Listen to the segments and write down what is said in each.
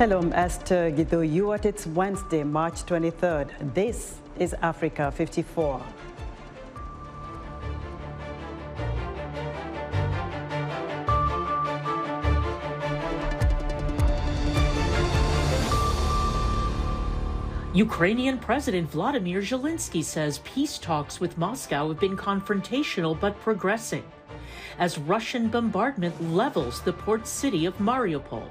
Hello, I'm Esther Giduyuat. It's Wednesday, March 23rd. This is Africa 54. Ukrainian President Volodymyr Zelenskyy says peace talks with Moscow have been confrontational but progressing, as Russian bombardment levels the port city of Mariupol.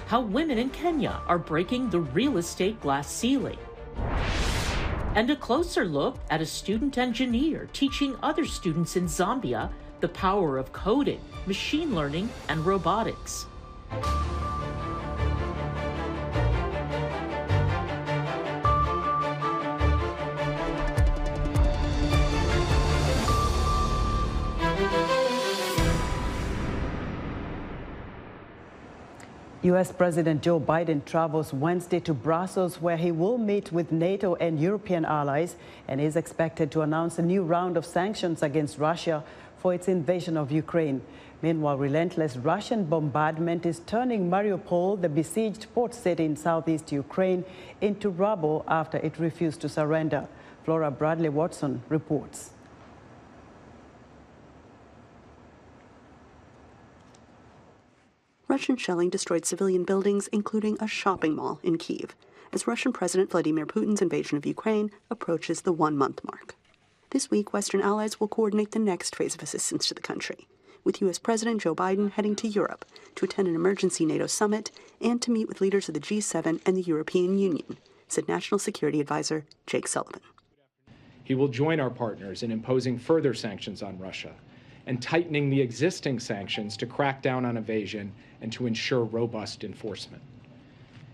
How women in Kenya are breaking the real estate glass ceiling. And a closer look at a student engineer teaching other students in Zambia the power of coding, machine learning, and robotics. U.S. President Joe Biden travels Wednesday to Brussels, where he will meet with NATO and European allies and is expected to announce a new round of sanctions against Russia for its invasion of Ukraine. Meanwhile, relentless Russian bombardment is turning Mariupol, the besieged port city in southeast Ukraine, into rubble after it refused to surrender. Flora Bradley-Watson reports. Russian shelling destroyed civilian buildings, including a shopping mall in Kyiv, as Russian President Vladimir Putin's invasion of Ukraine approaches the one-month mark. This week, Western allies will coordinate the next phase of assistance to the country, with U.S. President Joe Biden heading to Europe to attend an emergency NATO summit and to meet with leaders of the G7 and the European Union, said National Security Advisor Jake Sullivan. He will join our partners in imposing further sanctions on Russia and tightening the existing sanctions to crack down on evasion and to ensure robust enforcement.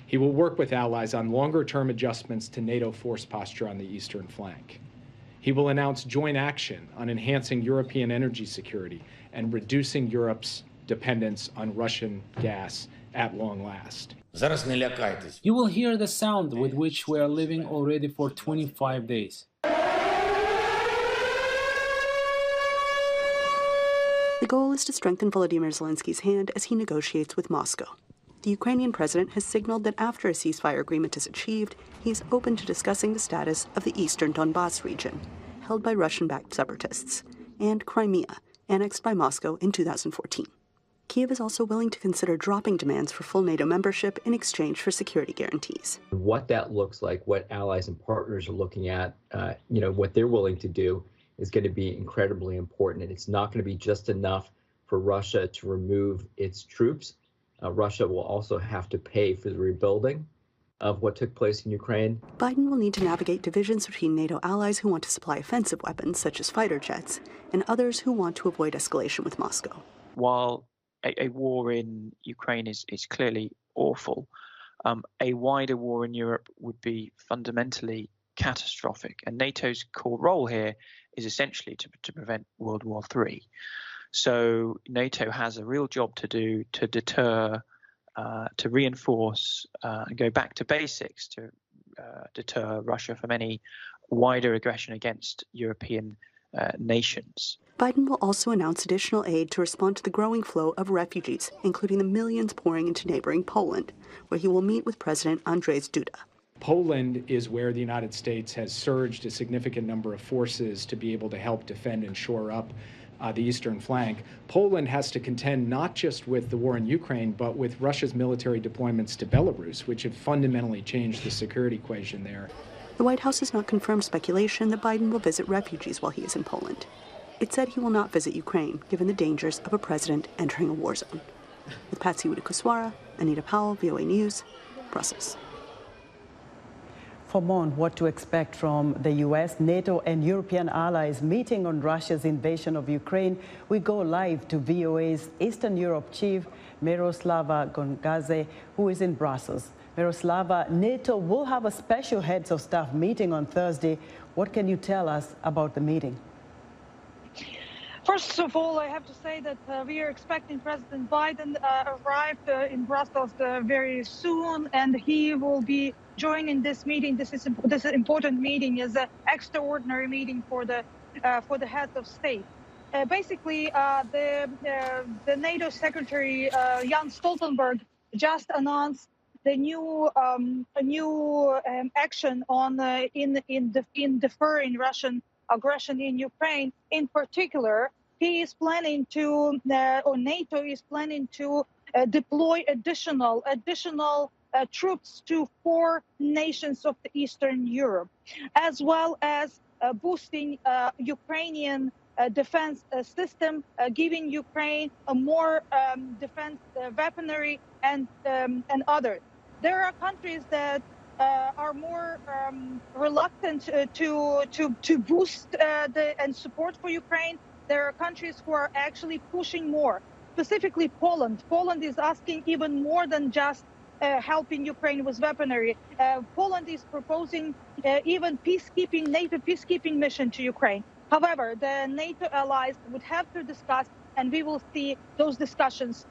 He will work with allies on longer-term adjustments to NATO force posture on the eastern flank. He will announce joint action on enhancing European energy security and reducing Europe's dependence on Russian gas at long last. You will hear the sound with which we are living already for 25 days. The goal is to strengthen Volodymyr Zelensky's hand as he negotiates with Moscow. The Ukrainian president has signaled that after a ceasefire agreement is achieved, he is open to discussing the status of the eastern Donbas region, held by Russian-backed separatists, and Crimea, annexed by Moscow in 2014. Kyiv is also willing to consider dropping demands for full NATO membership in exchange for security guarantees. What that looks like, what allies and partners are looking at, what they're willing to do, is going to be incredibly important. And it's not going to be just enough for Russia to remove its troops. Russia will also have to pay for the rebuilding of what took place in Ukraine. Biden will need to navigate divisions between NATO allies who want to supply offensive weapons, such as fighter jets, and others who want to avoid escalation with Moscow. While a war in Ukraine is clearly awful, a wider war in Europe would be fundamentally catastrophic. And NATO's core role here is essentially to prevent World War III. So NATO has a real job to do to deter, to reinforce, and go back to basics to deter Russia from any wider aggression against European nations. Biden will also announce additional aid to respond to the growing flow of refugees, including the millions pouring into neighboring Poland, where he will meet with President Andrzej Duda. Poland is where the United States has surged a significant number of forces to be able to help defend and shore up the eastern flank. Poland has to contend not just with the war in Ukraine, but with Russia's military deployments to Belarus, which have fundamentally changed the security equation there. The White House has not confirmed speculation that Biden will visit refugees while he is in Poland. It said he will not visit Ukraine, given the dangers of a president entering a war zone. With Patsy Widakuswara, Anita Powell, VOA News, Brussels. For more on what to expect from the U.S., NATO and European allies meeting on Russia's invasion of Ukraine, we go live to VOA's Eastern Europe chief, Miroslava Gongadze, who is in Brussels. Miroslava, NATO will have a special heads of staff meeting on Thursday. What can you tell us about the meeting? First of all, I have to say that we are expecting President Biden arrive in Brussels very soon, and he will be joining this meeting. This is an important meeting, is an extraordinary meeting for the heads of state. Basically, the NATO Secretary Jens Stoltenberg just announced the new action on in deferring Russian aggression in Ukraine. In particular, he is planning to, or NATO is planning to deploy additional troops to 4 nations of the Eastern Europe, as well as boosting Ukrainian defense system, giving Ukraine a more defense weaponry and others. There are countries that are more reluctant to boost and support for Ukraine. There are countries who are actually pushing more, specifically Poland. Poland is asking even more than just helping Ukraine with weaponry. Poland is proposing even NATO peacekeeping mission to Ukraine. However, the NATO allies would have to discuss, and we will see those discussions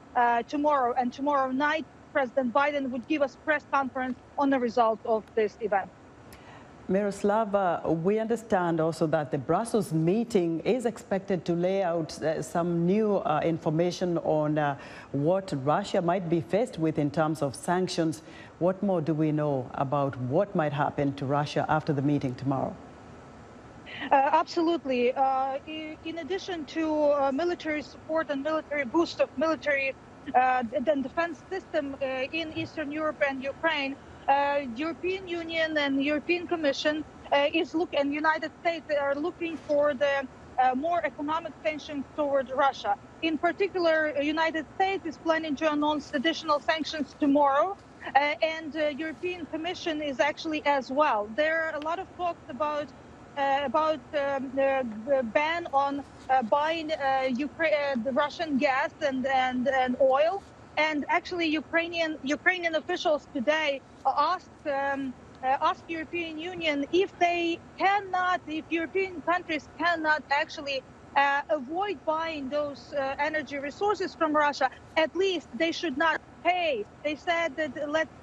tomorrow. And tomorrow night, President Biden would give us a press conference on the result of this event. Miroslava, we understand also that the Brussels meeting is expected to lay out some new information on what Russia might be faced with in terms of sanctions. What more do we know about what might happen to Russia after the meeting tomorrow? Absolutely. In addition to military support and military boost of military and defense system in Eastern Europe and Ukraine, European Union and European Commission and United States are looking for the more economic sanctions toward Russia. In particular, United States is planning to announce additional sanctions tomorrow, and the European Commission is actually as well. There are a lot of talks about the ban on buying the Russian gas and oil. And actually, Ukrainian officials today asked European Union if European countries cannot actually avoid buying those energy resources from Russia, at least they should not pay. They said that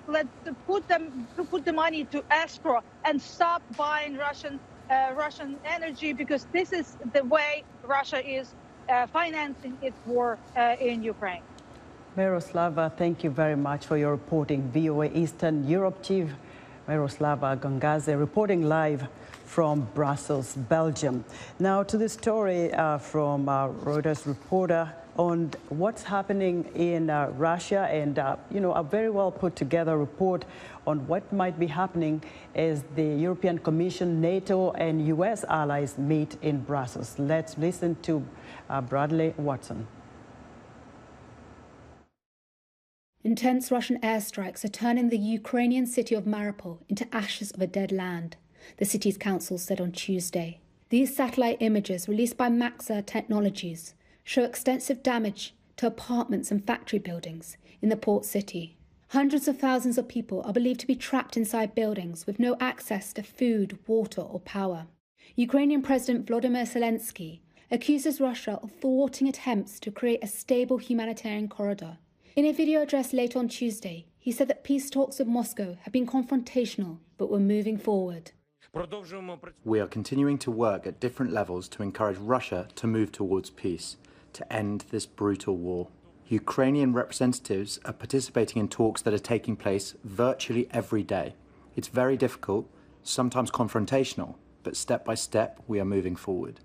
let's put the money to escrow and stop buying Russian energy, because this is the way Russia is financing its war in Ukraine. Miroslava, thank you very much for your reporting. VOA Eastern Europe Chief Miroslava Gongadze reporting live from Brussels, Belgium. Now to the story from Reuters reporter on what's happening in Russia, and a very well put together report on what might be happening as the European Commission, NATO and US allies meet in Brussels. Let's listen to Bradley Watson. Intense Russian airstrikes are turning the Ukrainian city of Mariupol into ashes of a dead land, the city's council said on Tuesday. These satellite images released by Maxar Technologies show extensive damage to apartments and factory buildings in the port city. Hundreds of thousands of people are believed to be trapped inside buildings with no access to food, water or power. Ukrainian President Volodymyr Zelenskyy accuses Russia of thwarting attempts to create a stable humanitarian corridor. In a video address late on Tuesday, he said that peace talks with Moscow have been confrontational but were moving forward. We are continuing to work at different levels to encourage Russia to move towards peace, to end this brutal war. Ukrainian representatives are participating in talks that are taking place virtually every day. It's very difficult, sometimes confrontational, but step by step we are moving forward.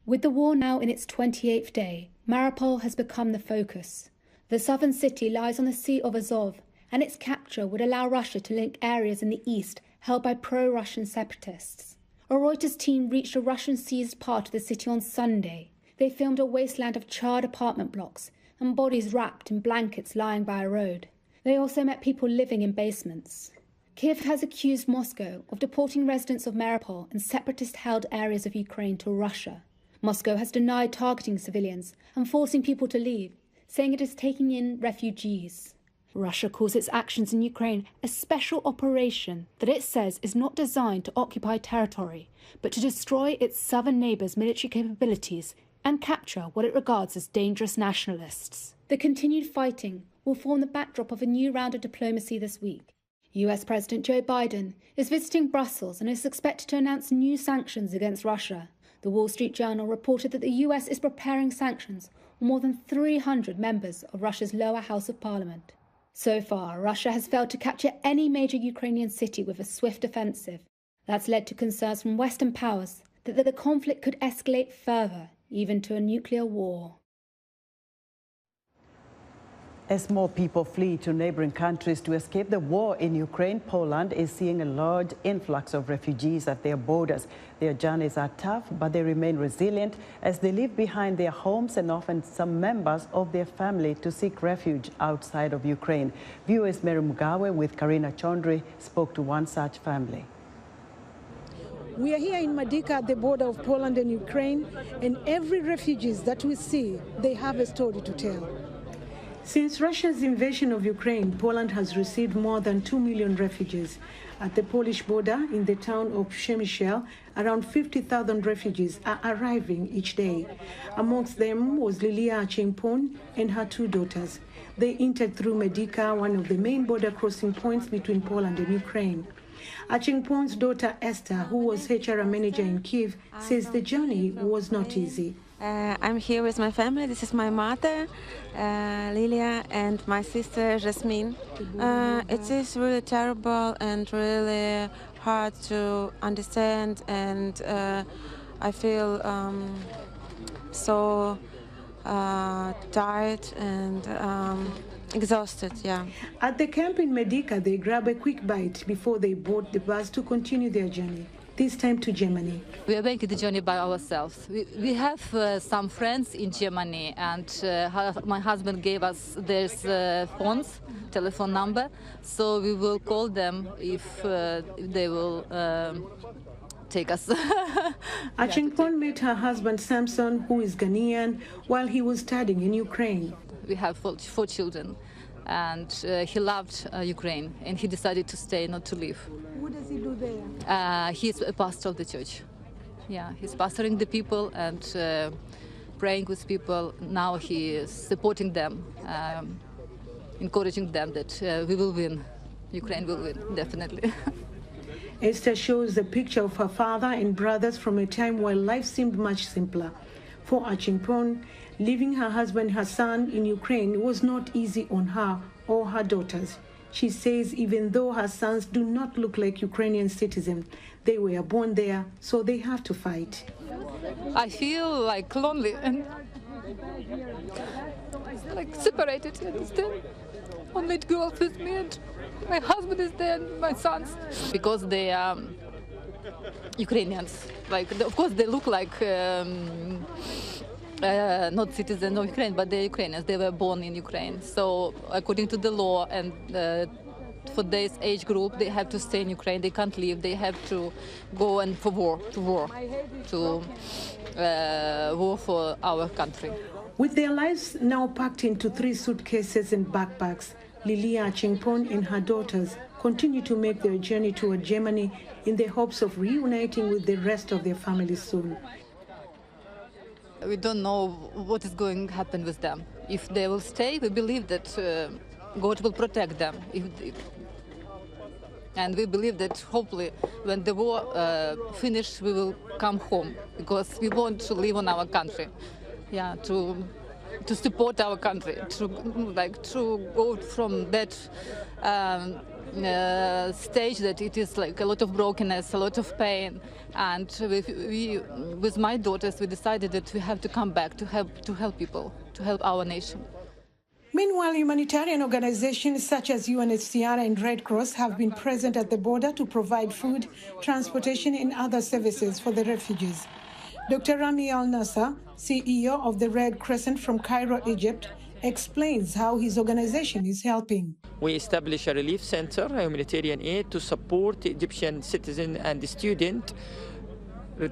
With the war now in its 28th day, Mariupol has become the focus. The southern city lies on the Sea of Azov, and its capture would allow Russia to link areas in the east held by pro-Russian separatists. A Reuters team reached a Russian-seized part of the city on Sunday. They filmed a wasteland of charred apartment blocks and bodies wrapped in blankets lying by a road. They also met people living in basements. Kyiv has accused Moscow of deporting residents of Mariupol and separatist-held areas of Ukraine to Russia. Moscow has denied targeting civilians and forcing people to leave, saying it is taking in refugees. Russia calls its actions in Ukraine a special operation that it says is not designed to occupy territory, but to destroy its southern neighbours' military capabilities and capture what it regards as dangerous nationalists. The continued fighting will form the backdrop of a new round of diplomacy this week. US President Joe Biden is visiting Brussels and is expected to announce new sanctions against Russia. The Wall Street Journal reported that the US is preparing sanctions on more than 300 members of Russia's lower house of parliament. So far, Russia has failed to capture any major Ukrainian city with a swift offensive. That's led to concerns from Western powers that the conflict could escalate further, even to a nuclear war. As more people flee to neighboring countries to escape the war in Ukraine, Poland is seeing a large influx of refugees at their borders. Their journeys are tough, but they remain resilient as they leave behind their homes and often some members of their family to seek refuge outside of Ukraine. Viewers Mary Mugawe with Karina Chondri spoke to one such family. We are here in Madika at the border of Poland and Ukraine, and every refugee that we see, they have a story to tell. Since Russia's invasion of Ukraine, Poland has received more than 2 million refugees. At the Polish border, in the town of Przemyśl, around 50,000 refugees are arriving each day. Amongst them was Lilia Chimpon and her 2 daughters. They entered through Medyka, one of the main border crossing points between Poland and Ukraine. Achingpon's daughter Esther, who was HR manager in Kyiv, says the journey was not easy. I'm here with my family. This is my mother, Lilia, and my sister, Jasmine. It is really terrible and really hard to understand, and I feel so tired and exhausted, yeah. At the camp in Medyka, they grab a quick bite before they board the bus to continue their journey, this time to Germany. We are making the journey by ourselves. We have some friends in Germany, and my husband gave us their phones, telephone number, so we will call them if they will take us. Achingpon met her husband Samson, who is Ghanaian, while he was studying in Ukraine. We have 4 children, and he loved Ukraine, and he decided to stay, not to leave. What does he do there? He's a pastor of the church. Yeah, he's pastoring the people and praying with people. Now he is supporting them, encouraging them that we will win. Ukraine will win, definitely. Esther shows a picture of her father and brothers from a time when life seemed much simpler. For Achingpon, leaving her husband, her son in Ukraine was not easy on her or her daughters. She says even though her sons do not look like Ukrainian citizens, they were born there, so they have to fight. I feel like lonely and like separated, you understand? Only 2 girls with me, and my husband is there, and my sons. Because they are Ukrainians. Like, of course, they look like not citizens of Ukraine, but they're Ukrainians. They were born in Ukraine. So according to the law and for this age group, they have to stay in Ukraine. They can't leave. They have to go and for war for our country. With their lives now packed into 3 suitcases and backpacks, Lilia Achingpon and her daughters continue to make their journey toward Germany in the hopes of reuniting with the rest of their family soon. We don't know what is going to happen with them. If they will stay, we believe that God will protect them. And we believe that hopefully when the war finishes, we will come home, because we want to live in our country. Yeah, to support our country, to go from that stage that it is like a lot of brokenness, a lot of pain. And with my daughters, we decided that we have to come back to help people, to help our nation. Meanwhile, humanitarian organizations such as UNHCR and Red Cross have been present at the border to provide food, transportation, and other services for the refugees. Dr. Rami Al-Nasser, CEO of the Red Crescent from Cairo, Egypt, explains how his organization is helping. We established a relief center, a humanitarian aid, to support the Egyptian citizen and the student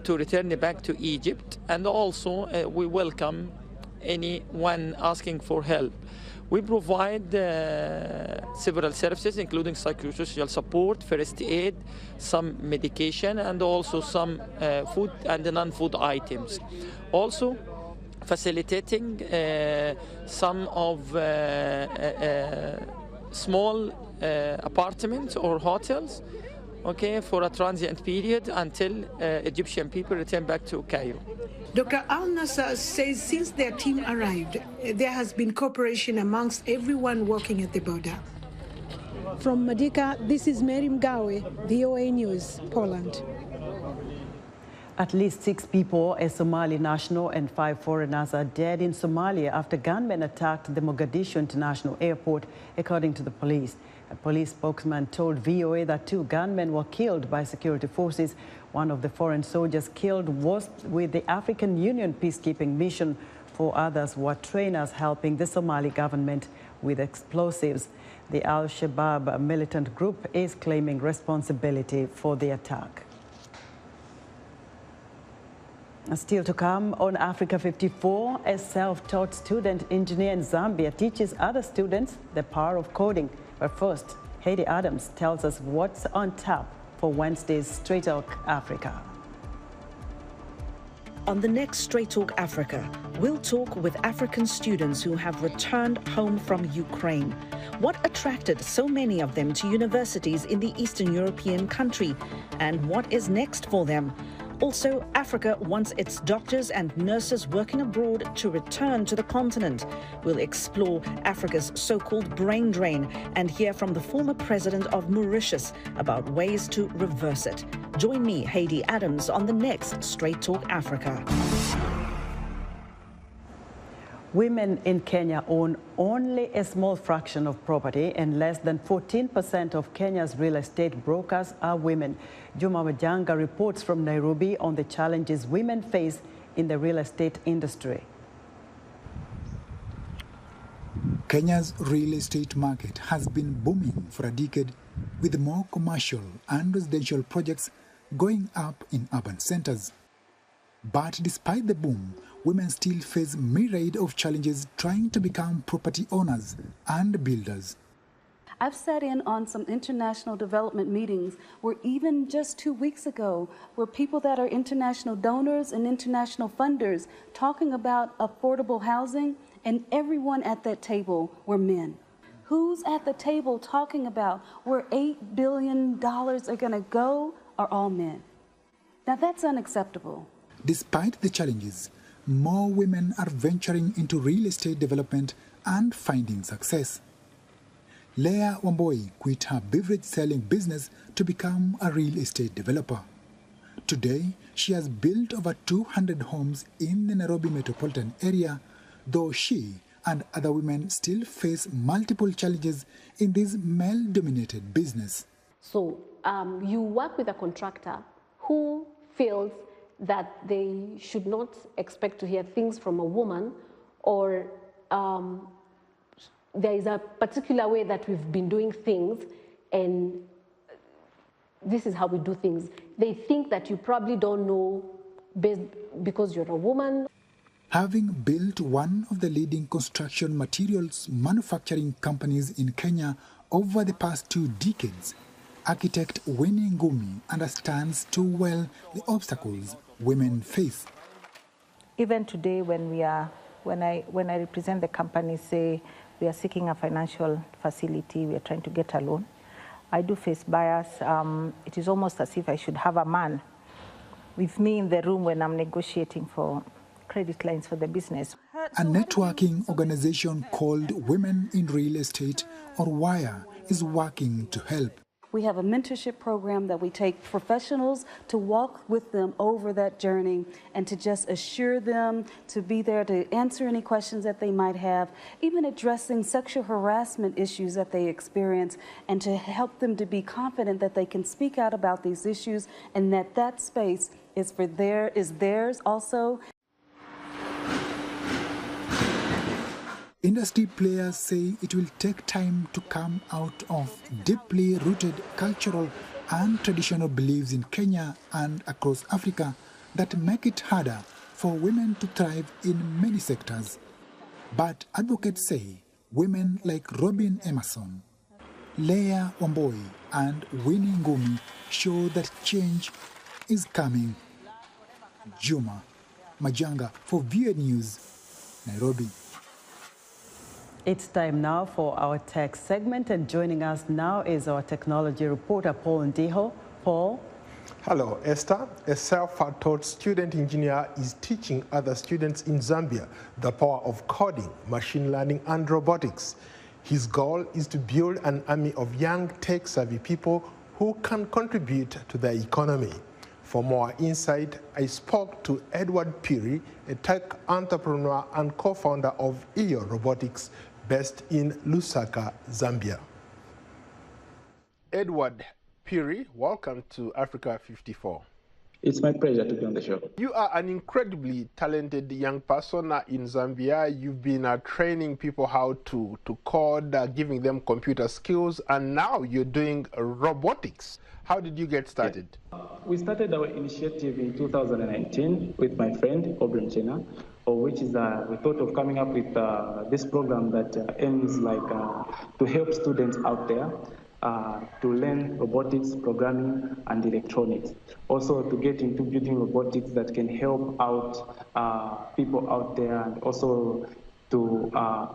to return back to Egypt. And also we welcome anyone asking for help. We provide several services, including psychosocial support, first aid, some medication, and also some food and non-food items. Also, facilitating some of small apartments or hotels, for a transient period until Egyptian people return back to Cairo. Dr. Al-Nasser says since their team arrived, there has been cooperation amongst everyone working at the border. From Madika, this is Mary Mgawe, VOA News, Poland. At least 6 people, a Somali national and 5 foreigners, are dead in Somalia after gunmen attacked the Mogadishu International Airport, according to the police. A police spokesman told VOA that 2 gunmen were killed by security forces. One of the foreign soldiers killed was with the African Union Peacekeeping mission. 4 others were trainers helping the Somali government with explosives. The Al-Shabaab militant group is claiming responsibility for the attack. Still to come on Africa 54, a self-taught student engineer in Zambia teaches other students the power of coding. But first, Heidi Adams tells us what's on tap for Wednesday's Straight Talk Africa. On the next Straight Talk Africa, we'll talk with African students who have returned home from Ukraine. What attracted so many of them to universities in the Eastern European country? And what is next for them? Also, Africa wants its doctors and nurses working abroad to return to the continent. We'll explore Africa's so-called brain drain and hear from the former president of Mauritius about ways to reverse it. Join me, Heidi Adams, on the next Straight Talk Africa. Women in Kenya own only a small fraction of property, and less than 14% of Kenya's real estate brokers are women. Juma Majanga reports from Nairobi on the challenges women face in the real estate industry. Kenya's real estate market has been booming for a decade, with more commercial and residential projects going up in urban centers. But despite the boom, women still face a myriad of challenges trying to become property owners and builders. I've sat in on some international development meetings where even just 2 weeks ago were people that are international donors and international funders talking about affordable housing, and everyone at that table were men. Who's at the table talking about where $8 billion are going to go are all men. Now that's unacceptable. Despite the challenges, more women are venturing into real estate development and finding success. Leia Wamboy quit her beverage selling business to become a real estate developer. Today, she has built over 200 homes in the Nairobi metropolitan area, though she and other women still face multiple challenges in this male-dominated business. So you work with a contractor who feels that they should not expect to hear things from a woman, or there is a particular way that we've been doing things and this is how we do things. They think that you probably don't know because you're a woman. Having built one of the leading construction materials manufacturing companies in Kenya over the past 2 decades, architect Winnie Ngumi understands too well the obstacles women face. Even today, when I represent the company, say we are seeking a financial facility, we are trying to get a loan, I do face bias. It is almost as if I should have a man with me in the room when I'm negotiating for credit lines for the business. A networking organization called Women in Real Estate, or WIRE, is working to help. We have a mentorship program that we take professionals to walk with them over that journey and to just assure them to be there to answer any questions that they might have, even addressing sexual harassment issues that they experience, and to help them to be confident that they can speak out about these issues and that that space is theirs also. Industry players say it will take time to come out of deeply rooted cultural and traditional beliefs in Kenya and across Africa that make it harder for women to thrive in many sectors. But advocates say women like Robin Emerson, Leia Wamboy, and Winnie Ngumi show that change is coming. Juma Majanga for VOA News, Nairobi. It's time now for our tech segment, and joining us now is our technology reporter, Paul Ndiho. Paul. Hello, Esther. A self-taught student engineer is teaching other students in Zambia the power of coding, machine learning, and robotics. His goal is to build an army of young tech-savvy people who can contribute to the economy. For more insight, I spoke to Edward Piri, a tech entrepreneur and co-founder of EO Robotics, based in Lusaka, Zambia. Edward Piri, welcome to Africa 54. It's my pleasure to be on the show. You are an incredibly talented young person in Zambia. You've been training people how to code, giving them computer skills, and now you're doing robotics. How did you get started? We started our initiative in 2019 with my friend, Obrim Chena, which is we thought of coming up with this program that aims to help students out there to learn robotics, programming, and electronics. Also to get into building robotics that can help out people out there, and also to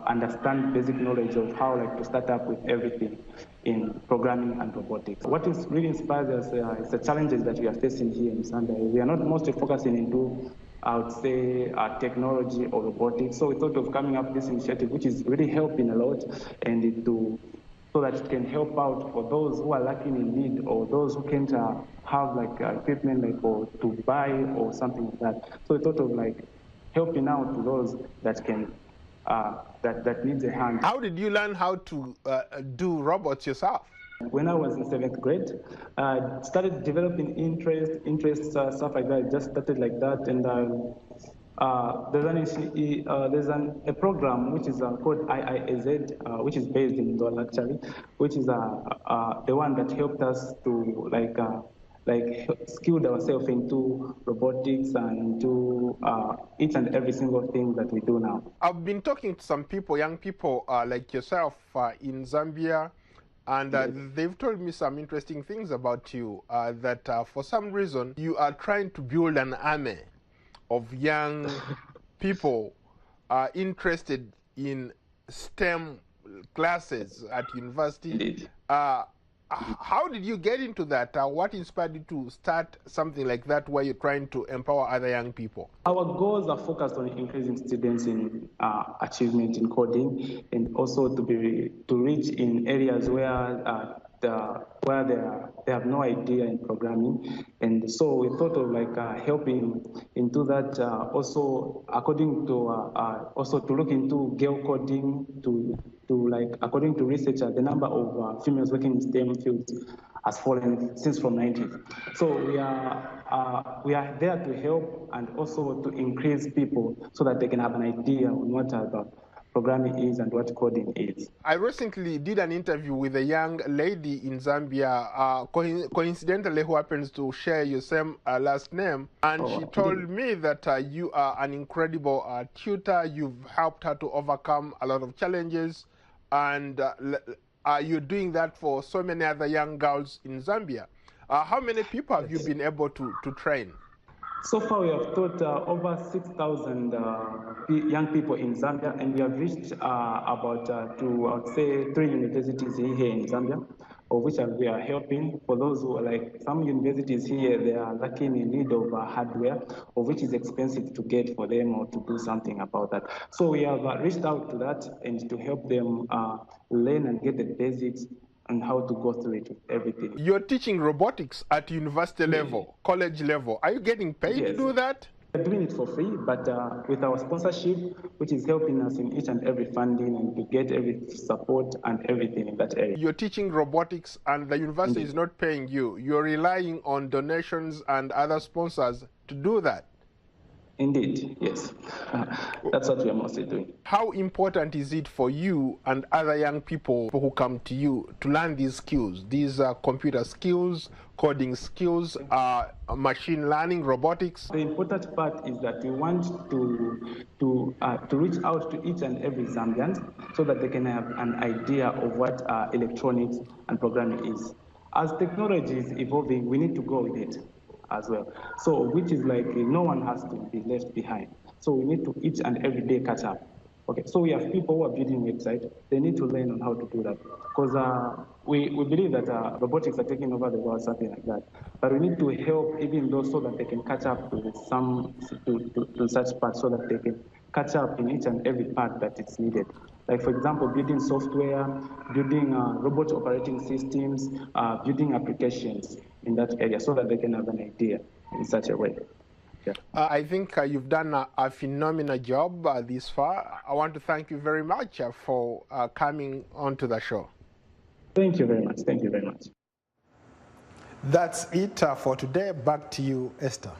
understand basic knowledge of how to start up with everything in programming and robotics. What is really inspires us is the challenges that we are facing here in Zambia. We are not mostly focusing into, I would say, technology or robotics. So we thought of coming up with this initiative, which is really helping a lot, and so that it can help out for those who are lacking in need, or those who can't have equipment or to buy or something like that. So we thought of helping out to those that can that needs a hand. How did you learn how to do robots yourself? When I was in 7th grade, I started developing interests, stuff like that. It just started like that, and there's a program which is called IIAZ, which is based in Douala actually, which is the one that helped us to skilled ourselves into robotics and into each and every single thing that we do now. I've been talking to some people, young people like yourself in Zambia, and they've told me some interesting things about you, that for some reason you are trying to build an army of young people interested in STEM classes at university. Indeed. How did you get into that? What inspired you to start something like that where you're trying to empower other young people? Our goals are focused on increasing students in achievement in coding, and also to reach in areas where they have no idea in programming. And so we thought of helping into that, also according to also to look into girl coding, to according to research, the number of females working in STEM fields has fallen since from 90s. So we are there to help and also to increase people so that they can have an idea on what programming is and what coding is. I recently did an interview with a young lady in Zambia, coincidentally who happens to share your same last name, and she told me that you are an incredible tutor. You've helped her to overcome a lot of challenges, and you're doing that for so many other young girls in Zambia. How many people have you been able to train? So far, we have taught over 6,000 young people in Zambia, and we have reached about to, I would say, 3 universities here in Zambia, of which we are helping. For those who are some universities here, they are lacking in need of hardware, of which is expensive to get for them or to do something about that. So we have reached out to that and to help them learn and get the basics and how to go through it with everything. You're teaching robotics at university level, college level. Are you getting paid to do that? We're doing it for free, but with our sponsorship, which is helping us in each and every funding and to get every support and everything in that area. You're teaching robotics and the university is not paying you. You're relying on donations and other sponsors to do that. Indeed, yes. That's what we are mostly doing. How important is it for you and other young people who come to you to learn these skills, these computer skills, coding skills, machine learning, robotics? The important part is that we want to reach out to each and every Zambian so that they can have an idea of what electronics and programming is. As technology is evolving, we need to go with it as well. So which is no one has to be left behind. So we need to each and every day catch up Okay, so we have people who are building websites. They need to learn on how to do that, because we believe that robotics are taking over the world, something like that. But we need to help even those so that they can catch up to to such parts, so that they can catch up in each and every part that is needed. Like, for example, building software, building robot operating systems, building applications in that area, so that they can have an idea in such a way. Yeah. I think you've done a phenomenal job this far. I want to thank you very much for coming onto the show. Thank you very much. Thank you very much. That's it for today. Back to you, Esther.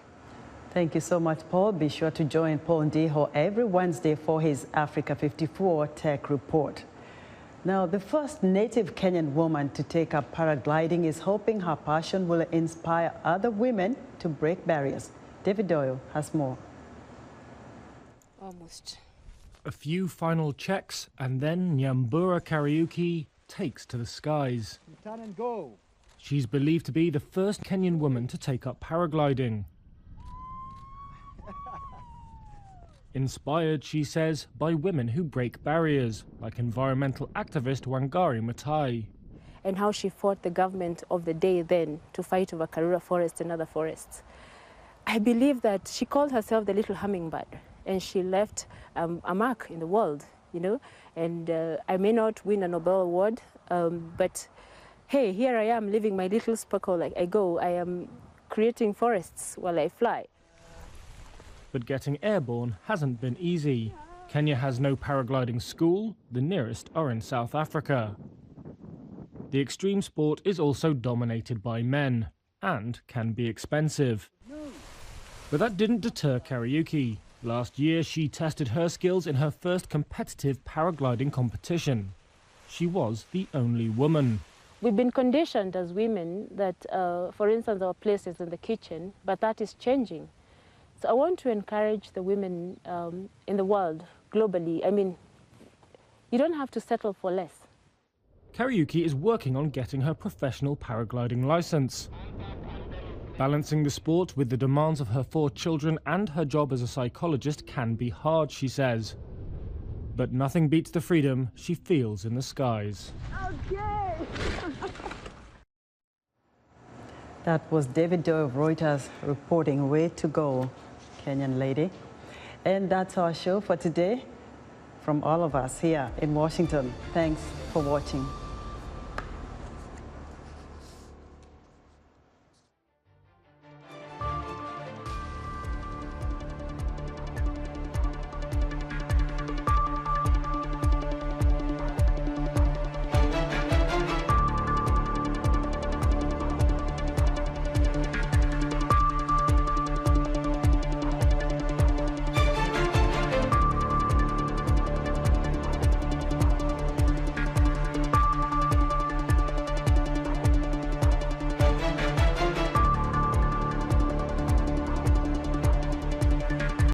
Thank you so much, Paul. Be sure to join Paul Ndiho every Wednesday for his Africa 54 Tech Report. Now, the first native Kenyan woman to take up paragliding is hoping her passion will inspire other women to break barriers. David Doyle has more. Almost. A few final checks and then Nyambura Kariuki takes to the skies. Turn and go. She's believed to be the first Kenyan woman to take up paragliding. Inspired, she says, by women who break barriers, like environmental activist Wangari Maathai. And how she fought the government of the day then to fight over Karura Forest and other forests. I believe that she called herself the little hummingbird, and she left a mark in the world, you know. And I may not win a Nobel Award, but hey, here I am living my little sparkle like I go. I am creating forests while I fly. But getting airborne hasn't been easy. Kenya has no paragliding school, the nearest are in South Africa. The extreme sport is also dominated by men, and can be expensive. But that didn't deter Kariuki. Last year, she tested her skills in her first competitive paragliding competition. She was the only woman. We've been conditioned as women that, for instance, our place is in the kitchen, but that is changing. So I want to encourage the women in the world, globally. I mean, you don't have to settle for less. Kariuki is working on getting her professional paragliding license. Balancing the sport with the demands of her 4 children and her job as a psychologist can be hard, she says. But nothing beats the freedom she feels in the skies. Okay. That was David Doyle of Reuters reporting Way to Go, Kenyan lady. And that's our show for today. From all of us here in Washington, thanks for watching.